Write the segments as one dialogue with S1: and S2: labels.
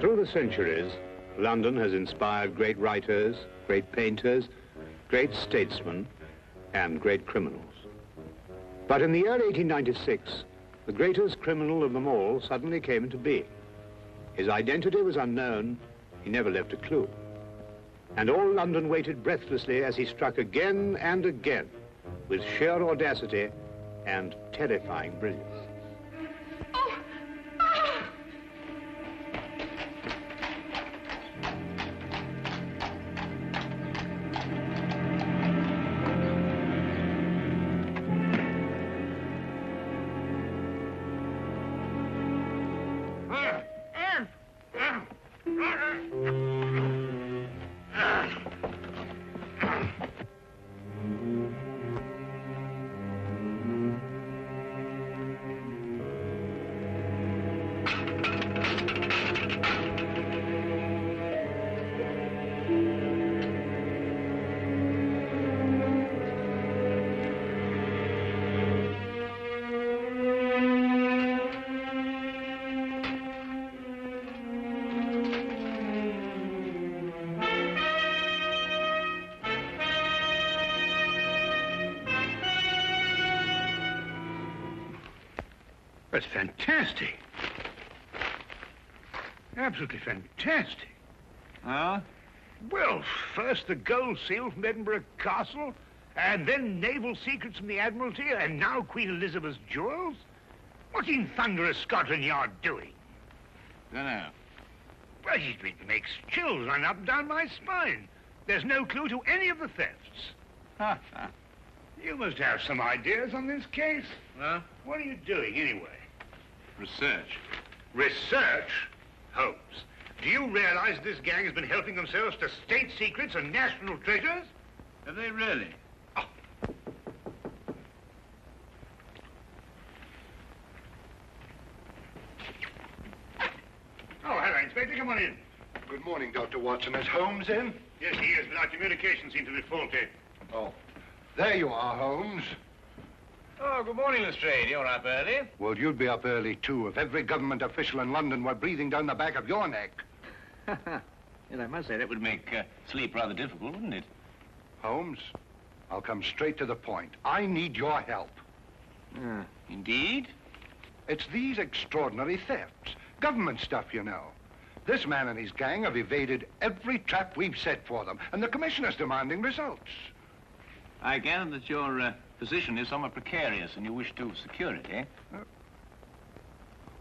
S1: Through the centuries, London has inspired great writers, great painters, great statesmen, and great criminals. But in the year 1896, the greatest criminal of them all suddenly came into being. His identity was unknown. He never left a clue. And all London waited breathlessly as he struck again and again with sheer audacity and terrifying brilliance.
S2: Oh! Ah!
S3: That's fantastic. Absolutely fantastic.
S4: Huh?
S3: Well, first the gold seal from Edinburgh Castle, and then naval secrets from the Admiralty, and now Queen Elizabeth's jewels. What in thunder is Scotland Yard doing?
S4: Dunno.
S3: Well, it makes chills run up and down my spine. There's no clue to any of the thefts. You must have some ideas on this case.
S4: Huh?
S3: What are you doing, anyway?
S4: Research.
S3: Research? Holmes, do you realize this gang has been helping themselves to state secrets and national treasures?
S4: Have they really?
S3: Oh. Oh, hello, Inspector. Come on in.
S5: Good morning, Dr. Watson. Is Holmes in?
S3: Yes, he is, but our communications seem to be faulty.
S5: Oh. There you are, Holmes.
S4: Oh, good morning, Lestrade. You're up early.
S5: Well, you'd be up early, too, if every government official in London were breathing down the back of your neck.
S4: Yes, I must say that would make sleep rather difficult, wouldn't it?
S5: Holmes, I'll come straight to the point. I need your help.
S4: Indeed?
S5: It's these extraordinary thefts. Government stuff, you know. This man and his gang have evaded every trap we've set for them, and the commissioner's demanding results.
S4: I gather that your position is somewhat precarious and you wish to secure it, eh?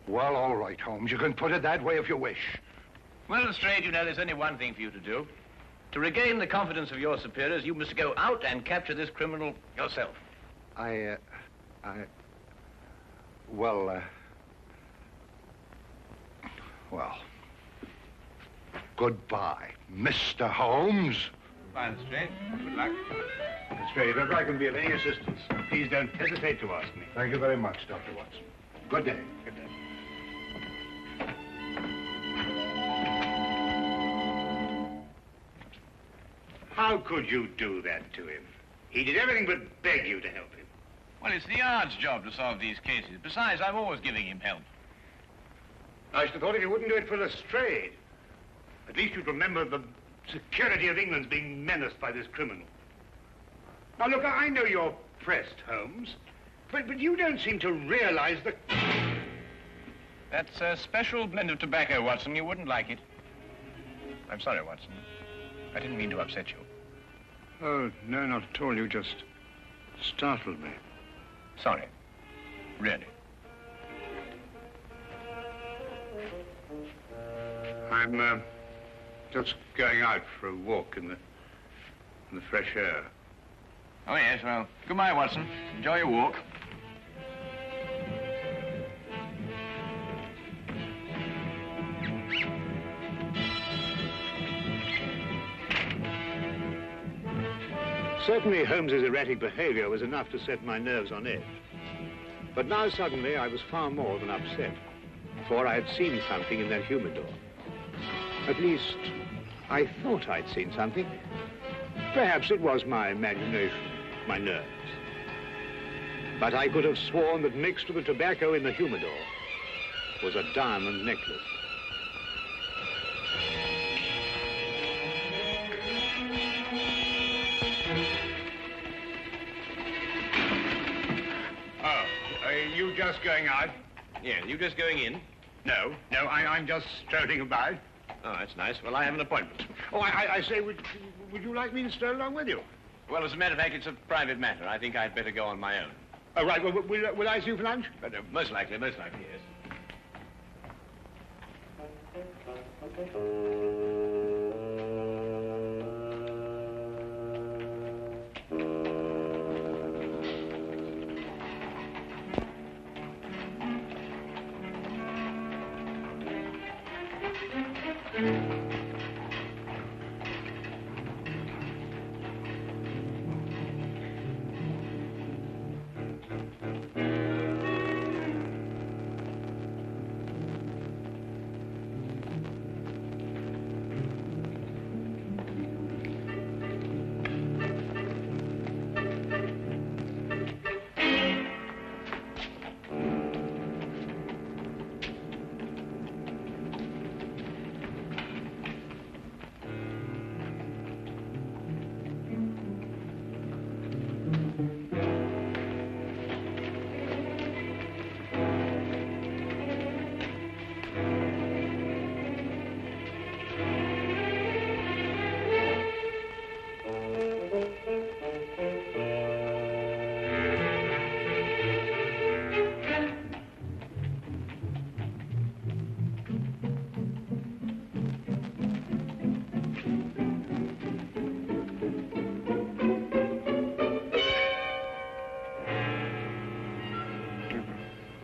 S5: Well, all right, Holmes. You can put it that way if you wish.
S4: Well, Lestrade, you know, there's only one thing for you to do. To regain the confidence of your superiors, you must go out and capture this criminal yourself.
S5: Well, goodbye, Mr. Holmes.
S4: Fine, Lestrade. Good luck.
S3: Lestrade, if I can be of any assistance, please don't hesitate to ask me.
S5: Thank you very much, Dr. Watson. Good day.
S3: Good day. How could you do that to him? He did everything but beg you to help him.
S4: Well, it's the Yard's job to solve these cases. Besides, I'm always giving him help.
S3: I should have thought if you wouldn't do it for Lestrade, at least you'd remember the security of England's being menaced by this criminal. Now, look, I know you're pressed, Holmes, but you don't seem to realize the...
S4: That's a special blend of tobacco, Watson. You wouldn't like it. I'm sorry, Watson. I didn't mean to upset you.
S3: Oh, no, not at all. You just startled me.
S4: Sorry. Really.
S3: I'm just going out for a walk in the fresh air.
S4: Oh, yes, well, goodbye, Watson. Enjoy your walk.
S1: Certainly Holmes's erratic behavior was enough to set my nerves on edge. But now suddenly I was far more than upset, for I had seen something in that humidor. At least, I thought I'd seen something. Perhaps it was my imagination, my nerves. But I could have sworn that mixed with the tobacco in the humidor was a diamond necklace.
S3: Oh, are you just going out?
S4: Yeah, you just going in?
S3: No, I'm just strolling about.
S4: Oh, that's nice. Well, I have an appointment.
S3: Oh, I say, would you like me to stroll along with you?
S4: Well, as a matter of fact, it's a private matter. I think I'd better go on my own.
S3: Oh, right. Well, will I see you for lunch?
S4: But, most likely, yes.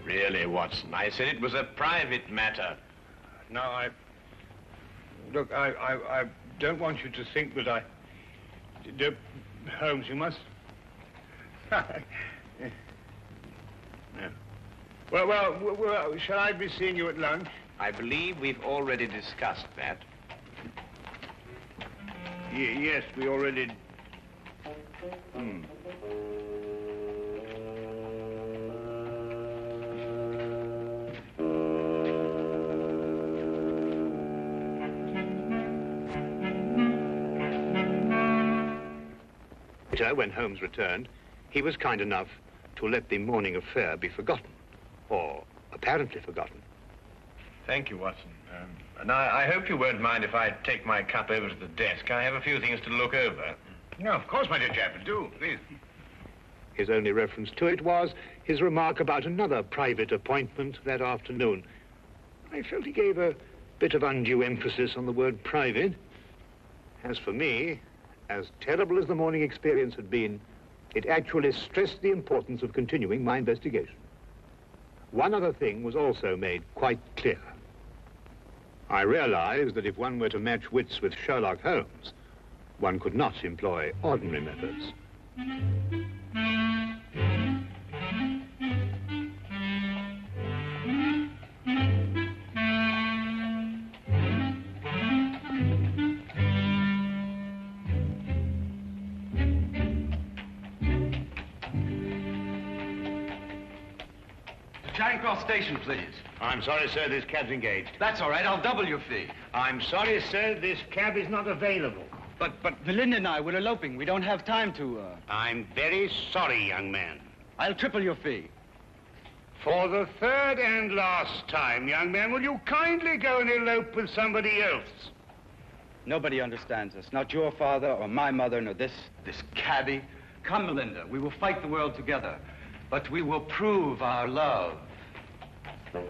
S4: Really, Watson, I said it was a private matter.
S3: No, Look, I don't want you to think that I... Holmes, you must... No. Well, shall I be seeing you at lunch?
S4: I believe we've already discussed that.
S3: Yes, we already...
S1: When Holmes returned, he was kind enough to let the morning affair be forgotten, or apparently forgotten.
S4: Thank you, Watson. And I hope you won't mind if I take my cup over to the desk. I have a few things to look over.
S3: No, of course, my dear chap, do, please.
S1: His only reference to it was his remark about another private appointment that afternoon. I felt he gave a bit of undue emphasis on the word private. As for me, as terrible as the morning experience had been, it actually stressed the importance of continuing my investigation. One other thing was also made quite clear. I realized that if one were to match wits with Sherlock Holmes, one could not employ ordinary methods.
S6: Charing Cross Station, please.
S3: I'm sorry, sir, this cab's engaged.
S6: That's all right. I'll double your fee.
S3: I'm sorry, sir, this cab is not available.
S6: But Belinda and I, we're eloping. We don't have time to,
S3: I'm very sorry, young man.
S6: I'll triple your fee.
S3: For the third and last time, young man, will you kindly go and elope with somebody else?
S6: Nobody understands us. Not your father or my mother, nor this cabbie. Come, Melinda. We will fight the world together. But we will prove our love.
S4: Cabby?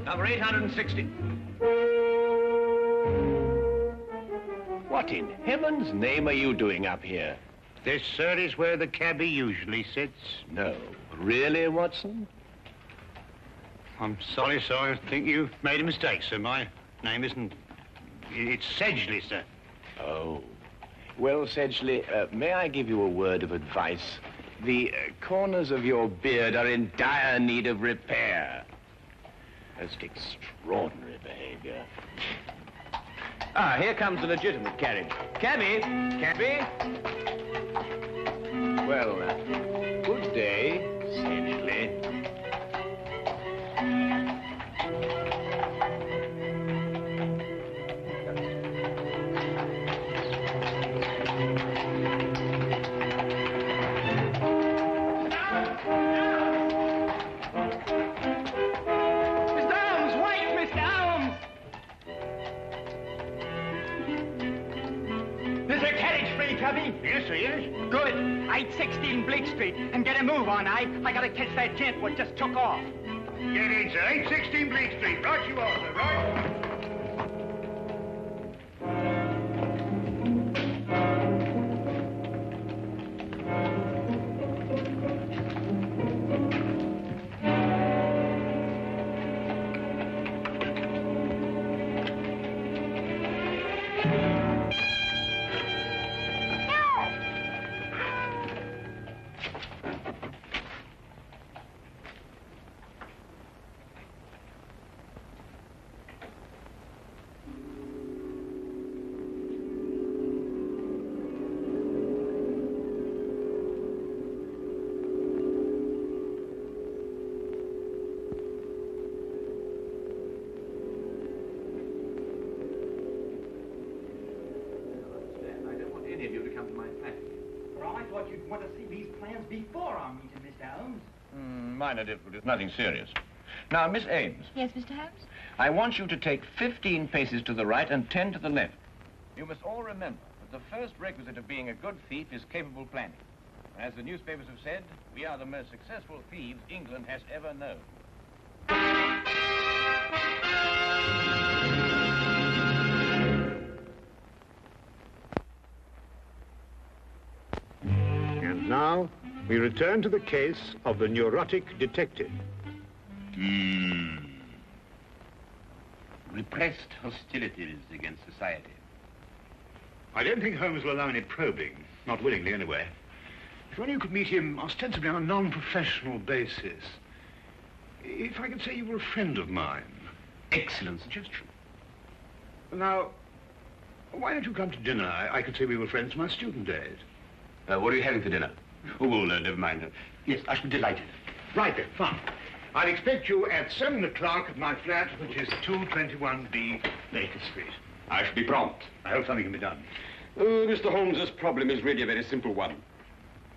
S4: Number 860. What in heaven's name are you doing up here?
S3: This, sir, is where the cabbie usually sits.
S4: No. Really, Watson?
S3: I'm sorry, sir. I think you've made a mistake, sir. My name isn't... It's Sedgley, sir.
S4: Oh. Well, Sedgley, may I give you a word of advice? The corners of your beard are in dire need of repair. Most extraordinary behavior. Ah, here comes the legitimate carriage. Cabby! Cabby! Well, good day, Sedgley.
S3: Yes, sir, yes.
S7: Good. 816 Bleak Street. And get a move on, I gotta catch that gent what just took off.
S3: Get in, sir. 816 Bleak Street. Right you are, sir. Right.
S7: Want to see these plans before our meeting, Mr. Holmes?
S4: Minor difficulties, nothing serious. Now, Miss Ames.
S2: Yes, Mr. Holmes?
S4: I want you to take 15 paces to the right and 10 to the left. You must all remember that the first requisite of being a good thief is capable planning. As the newspapers have said, we are the most successful thieves England has ever known.
S1: Now, we return to the case of the neurotic detective.
S8: Repressed hostilities against society.
S3: I don't think Holmes will allow any probing. Not willingly, anyway. If only you could meet him ostensibly on a non-professional basis. If I could say you were a friend of mine.
S8: Excellent suggestion.
S3: Now, why don't you come to dinner? I could say we were friends from my student days.
S8: What are you having for dinner? Oh, well, never mind. Yes, I should be delighted.
S3: Right then, fine. I'll expect you at 7 o'clock at my flat, which is 221B Baker Street.
S8: I shall be prompt.
S3: I hope something can be done.
S8: Mr. Holmes's problem is really a very simple one.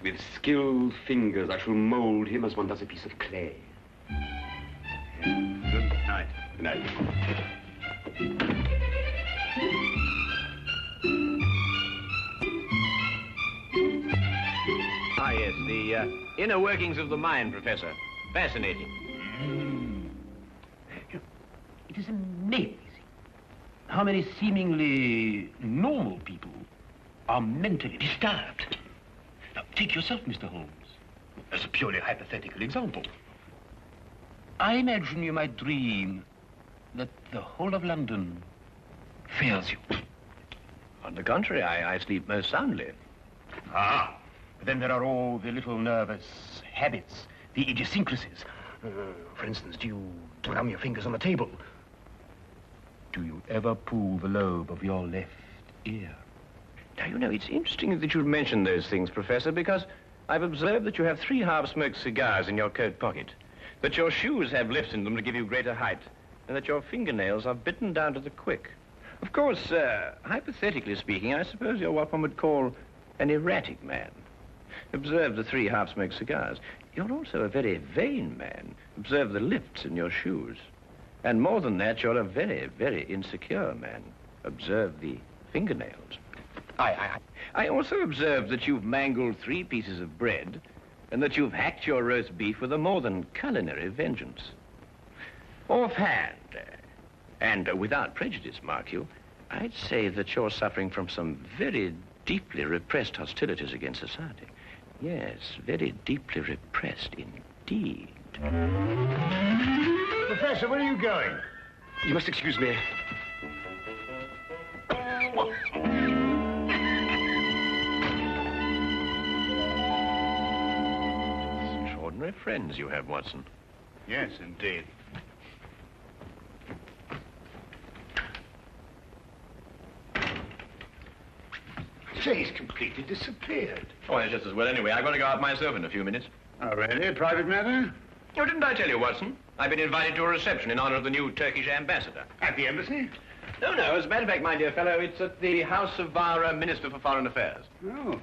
S8: With skilled fingers, I shall mold him as one does a piece of clay.
S3: Good night.
S8: Good night.
S4: Ah, yes, the inner workings of the mind, Professor. Fascinating.
S9: It is amazing how many seemingly normal people are mentally disturbed. Now, take yourself, Mr. Holmes, as a purely hypothetical example. I imagine you might dream that the whole of London fails you.
S4: On the contrary, I sleep most soundly.
S9: Ah, but then there are all the little nervous habits, the idiosyncrasies. For instance, do you drum your fingers on the table? Do you ever pull the lobe of your left ear?
S4: Now, you know, it's interesting that you'd mention those things, Professor, because I've observed that you have 3 half-smoked cigars in your coat pocket, that your shoes have lifts in them to give you greater height, and that your fingernails are bitten down to the quick. Of course, hypothetically speaking, I suppose you're what one would call an erratic man. Observe the 3 half-smoked cigars. You're also a very vain man. Observe the lifts in your shoes. And more than that, you're a very, very insecure man. Observe the fingernails. I also observe that you've mangled 3 pieces of bread and that you've hacked your roast beef with a more than culinary vengeance. Offhand, and without prejudice, mark you, I'd say that you're suffering from some very deeply repressed hostilities against society. Yes, very deeply repressed indeed.
S3: Professor, where are you going?
S8: You must excuse me.
S4: Extraordinary friends you have, Watson.
S3: Yes, indeed. Say, he's completely disappeared.
S4: Oh, it's just as well anyway. I'm going to go out myself in a few minutes.
S3: Oh, really? A private matter?
S4: Oh, didn't I tell you, Watson? I've been invited to a reception in honor of the new Turkish ambassador.
S3: At the embassy?
S4: No, no. As a matter of fact, my dear fellow, it's at the house of our Minister for Foreign Affairs.
S3: Oh.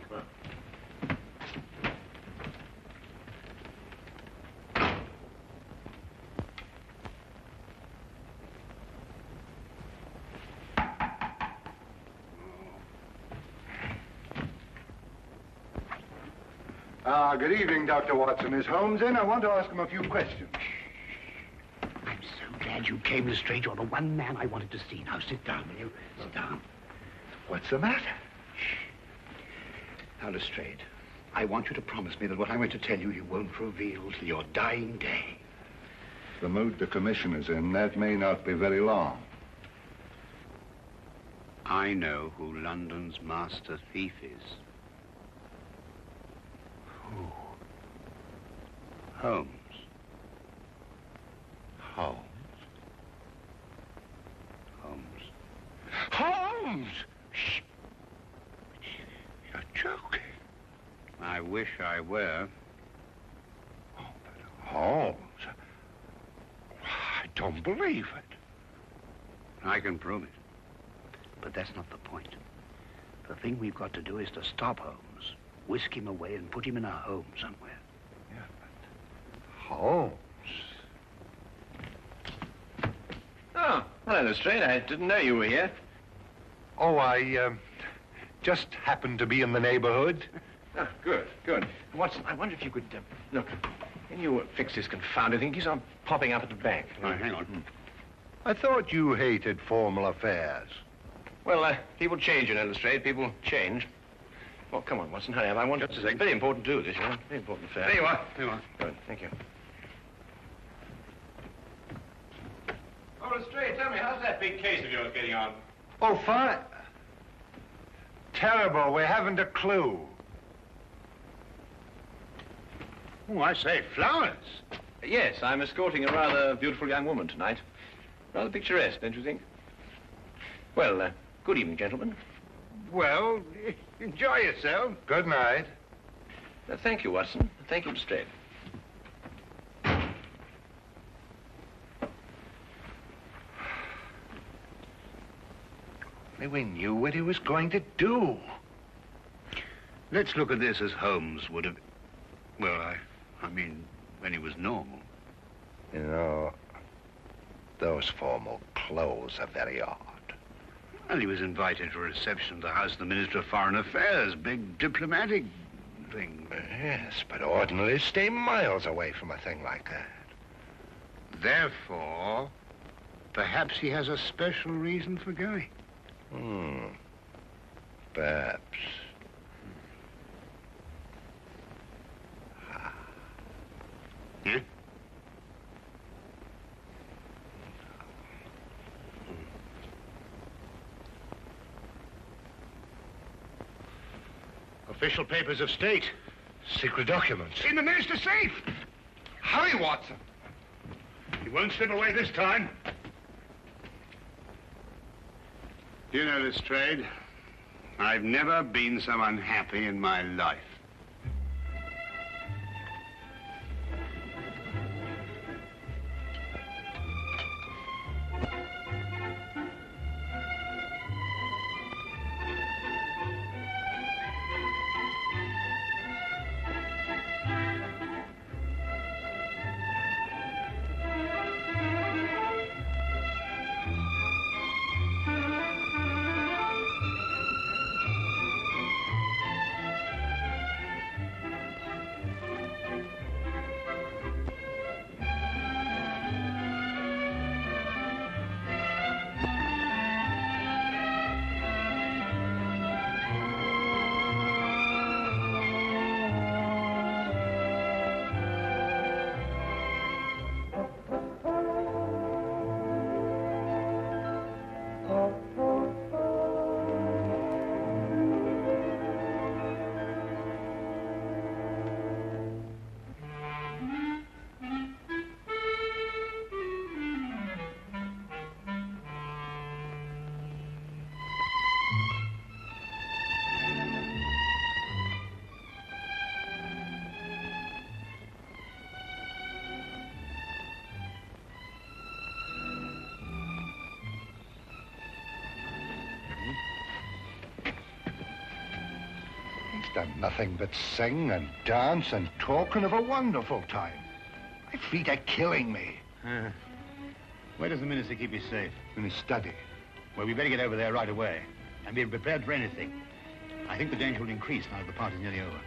S5: Good evening, Dr. Watson. Is Holmes in? I want to ask him a few questions.
S3: I'm so glad you came, Lestrade. You're the one man I wanted to see. Now, sit down, will you? Sit down.
S5: What's the matter?
S3: Now, Lestrade, I want you to promise me that what I'm going to tell you, you won't reveal till your dying day.
S5: The mood the commissioner's in, that may not be very long.
S3: I know who London's master thief is. Who? Holmes.
S5: Holmes?
S3: Holmes.
S5: Holmes! Shh. You're joking.
S3: I wish I were.
S5: Oh, but Holmes. I don't believe it.
S3: I can prove it. But that's not the point. The thing we've got to do is to stop Holmes. Whisk him away and put him in a home somewhere.
S5: Yeah, but Holmes.
S4: Oh, hello, Lestrade. I didn't know you were here.
S5: Oh, I just happened to be in the neighborhood.
S4: Oh, good, good. Watson, I wonder if you could, look, can you fix this confounded thing? It keeps on popping up at the bank.
S3: All right, hang on.
S5: I thought you hated formal affairs.
S4: Well, people change, you know, Lestrade. People change. Oh, come on, Watson, hurry up. I want...
S3: Just a second.
S4: Very important to do this, you know. Very important affair.
S3: There you are. There you are.
S4: Good, thank you. Oh, Lestrade, tell me, how's that big case of yours getting on?
S5: Oh, fine. Terrible. We haven't a clue.
S3: Oh, I say, flowers.
S4: Yes, I'm escorting a rather beautiful young woman tonight. Rather picturesque, don't you think? Well, good evening, gentlemen.
S3: Well, enjoy yourself.
S5: Good night.
S4: Thank you, Watson. Thank you, Lestrade.
S5: We knew what he was going to do.
S3: Let's look at this as Holmes would have... Well, I mean, when he was normal.
S5: You know, those formal clothes are very odd.
S3: Well, he was invited to a reception at the house of the Minister of Foreign Affairs. Big diplomatic thing.
S5: Yes, but ordinarily stay miles away from a thing like that.
S3: Therefore, perhaps he has a special reason for going.
S5: Perhaps.
S3: Yeah? Official papers of state.
S5: Secret documents.
S3: In the minister's safe.
S5: Hurry, Watson.
S3: He won't slip away this time. You know, Lestrade, I've never been so unhappy in my life.
S5: done nothing but sing and dance and talk and have a wonderful time. My feet are killing me.
S3: Where does the minister keep you safe?
S5: In his study.
S3: Well, we better get over there right away and be prepared for anything. I think the danger will increase now that the party's nearly over.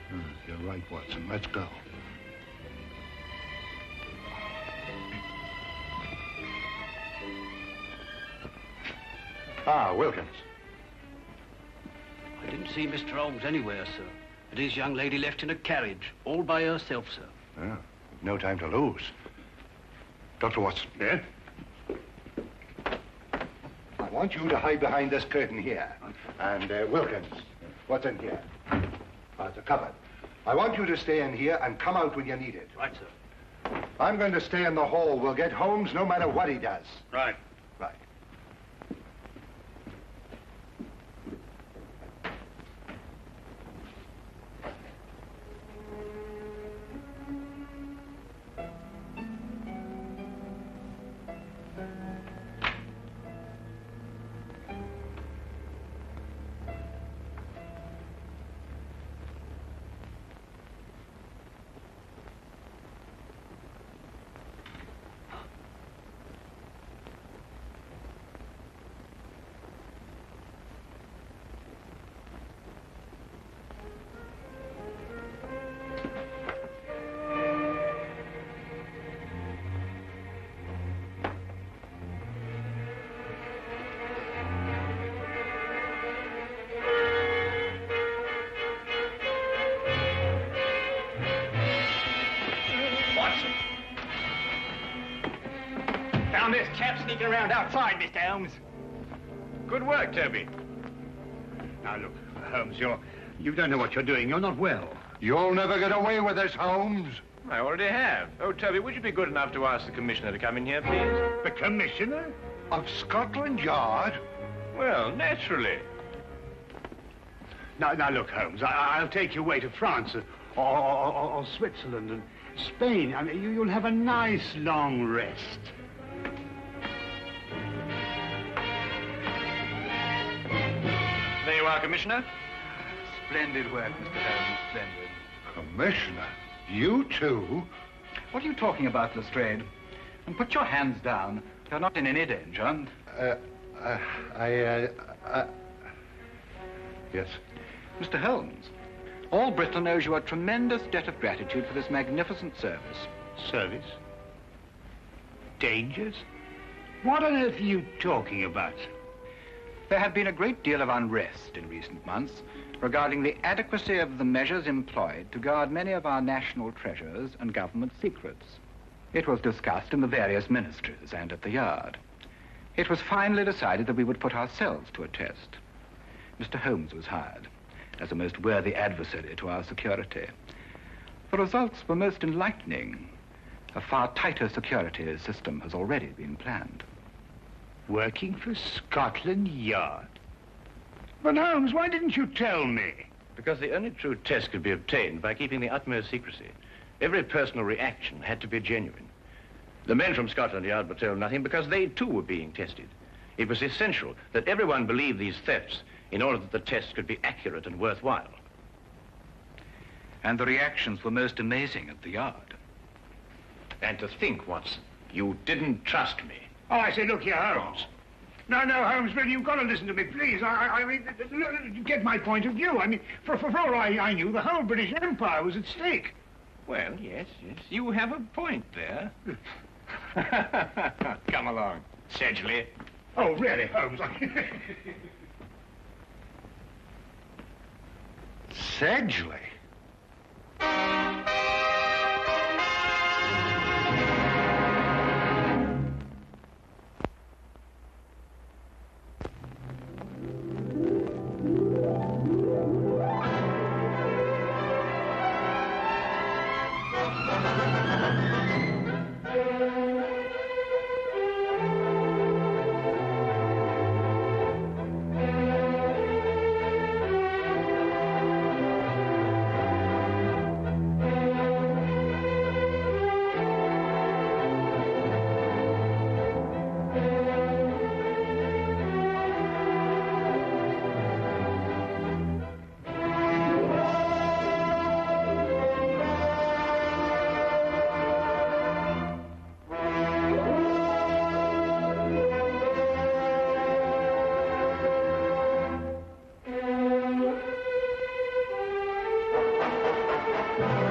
S5: You're right, Watson. Let's go. Ah, Wilkins.
S10: I didn't see Mr. Holmes anywhere, sir. And his young lady left in a carriage, all by herself, sir.
S5: Yeah, no time to lose. Dr. Watson.
S3: Yeah?
S5: I want you to hide behind this curtain here. And, Wilkins, what's in here? It's a cupboard. I want you to stay in here and come out when you need it.
S10: Right, sir.
S5: I'm going to stay in the hall. We'll get Holmes no matter what he does.
S3: Right.
S5: Right.
S7: Found this chap sneaking around outside, Mr. Holmes.
S4: Good work, Toby.
S3: Now, look, Holmes, you don't know what you're doing. You're not well.
S5: You'll never get away with this, Holmes.
S4: I already have. Oh, Toby, would you be good enough to ask the commissioner to come in here, please?
S3: The commissioner?
S5: Of Scotland Yard?
S4: Well, naturally.
S3: Now, look, Holmes, I'll take you away to France or Switzerland and Spain. I mean, you'll have a nice long rest.
S4: There you are, Commissioner.
S6: Splendid work, Mr. Holmes, splendid.
S5: Commissioner, you too?
S6: What are you talking about, Lestrade? And put your hands down. You're not in any danger.
S5: Yes.
S6: Mr. Holmes, all Bristol knows you a tremendous debt of gratitude for this magnificent service.
S3: Service? Dangers? What on earth are you talking about?
S6: There had been a great deal of unrest in recent months regarding the adequacy of the measures employed to guard many of our national treasures and government secrets. It was discussed in the various ministries and at the Yard. It was finally decided that we would put ourselves to a test. Mr. Holmes was hired as a most worthy adversary to our security. The results were most enlightening. A far tighter security system has already been planned.
S3: Working for Scotland Yard? But Holmes, why didn't you tell me?
S4: Because the only true test could be obtained by keeping the utmost secrecy. Every personal reaction had to be genuine. The men from Scotland Yard were told nothing because they too were being tested. It was essential that everyone believe these thefts in order that the test could be accurate and worthwhile.
S6: And the reactions were most amazing at the Yard.
S4: And to think, Watson, you didn't trust me.
S3: Oh, I say, look here, Holmes. No, Holmes, really, you've got to listen to me, please. I mean, get my point of view. I mean, for all I knew, the whole British Empire was at stake.
S4: Well, yes, you have a point there. Come along, Sedgley.
S3: Oh, really, Holmes?
S5: Sedgley?
S1: Thank you.